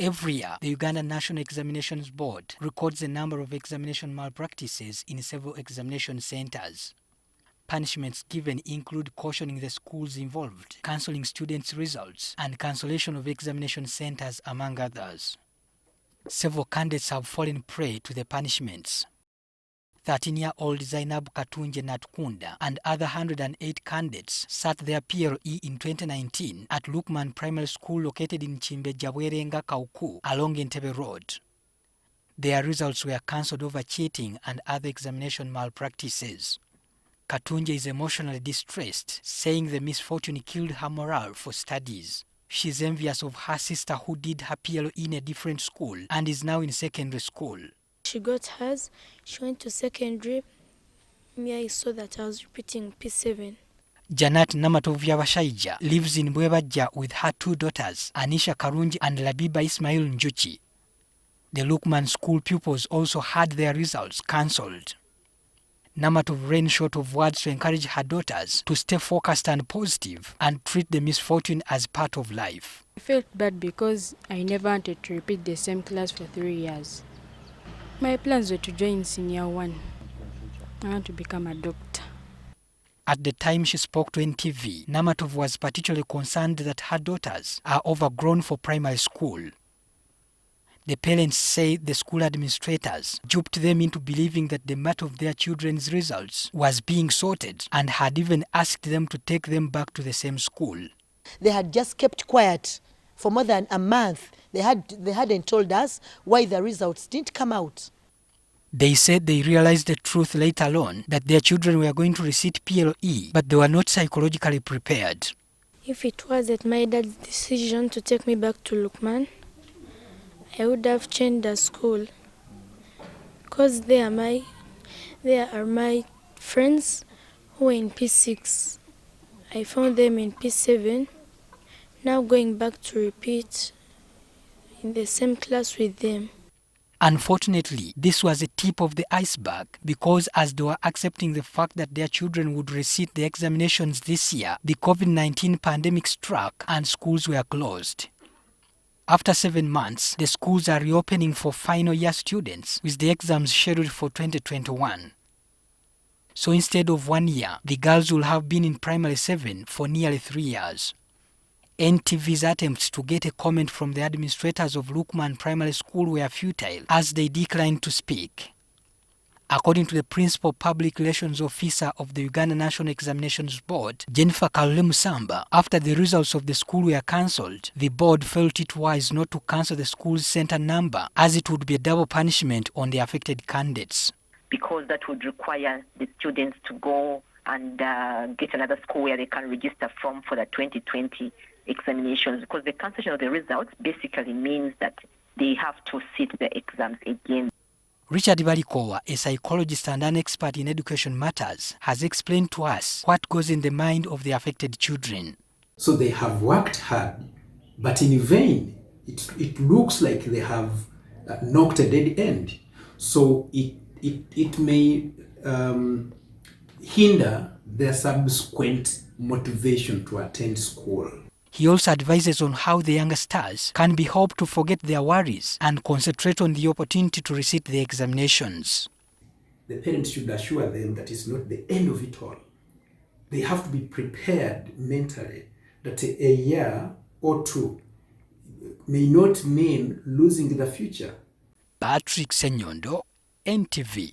Every year, the Uganda National Examinations Board records the number of examination malpractices in several examination centers. Punishments given include cautioning the schools involved, cancelling students' results, and cancellation of examination centers, among others. Several candidates have fallen prey to the punishments. 13-year-old Zainab Katunje Natkunda and other 108 candidates sat their PLE in 2019 at Lukman Primary School located in Chimbejabwerenga Kauku along Entebbe Road. Their results were cancelled over cheating and other examination malpractices. Katunje is emotionally distressed, saying the misfortune killed her morale for studies. She is envious of her sister who did her PLE in a different school and is now in secondary school. She got hers, she went to secondary. Me, I saw that I was repeating P7. Janet Namatovya lives in Bwebajja with her two daughters, Anisha Karunji and Labiba Ismail Njuchi. The Lukman school pupils also had their results cancelled. Namatov ran short of words to encourage her daughters to stay focused and positive and treat the misfortune as part of life. I felt bad because I never wanted to repeat the same class for 3 years. My plans were to join senior 1. I want to become a doctor. At the time she spoke to NTV, Namatov was particularly concerned that her daughters are overgrown for primary school. The parents say the school administrators duped them into believing that the matter of their children's results was being sorted and had even asked them to take them back to the same school. They had just kept quiet for more than a month. They hadn't told us why the results didn't come out. They said they realized the truth later on, that their children were going to receive PLE, but they were not psychologically prepared. If it wasn't my dad's decision to take me back to Lukman, I would have changed the school. Because they are my friends who were in P6. I found them in P7. Now going back to repeat in the same class with them. Unfortunately, this was a tip of the iceberg because as they were accepting the fact that their children would receive the examinations this year, the COVID-19 pandemic struck and schools were closed. After 7 months, the schools are reopening for final year students with the exams scheduled for 2021. So instead of 1 year, the girls will have been in primary 7 for nearly 3 years. NTV's attempts to get a comment from the administrators of Lukman Primary School were futile as they declined to speak. According to the Principal Public Relations Officer of the Uganda National Examinations Board, Jennifer Kalule Musamba, after the results of the school were cancelled, the board felt it wise not to cancel the school's center number as it would be a double punishment on the affected candidates. Because that would require the students to go and get another school where they can register from for the 2020 examinations, because the cancellation of the results basically means that they have to sit the exams again. Richard Balikowa, a psychologist and an expert in education matters, has explained to us what goes in the mind of the affected children. So they have worked hard, but in vain. It looks like they have knocked a dead end. So it may hinder their subsequent motivation to attend school. He also advises on how the younger stars can be helped to forget their worries and concentrate on the opportunity to receive the examinations. The parents should assure them that it's not the end of it all. They have to be prepared mentally that a year or two may not mean losing the future. Patrick Senyondo, NTV.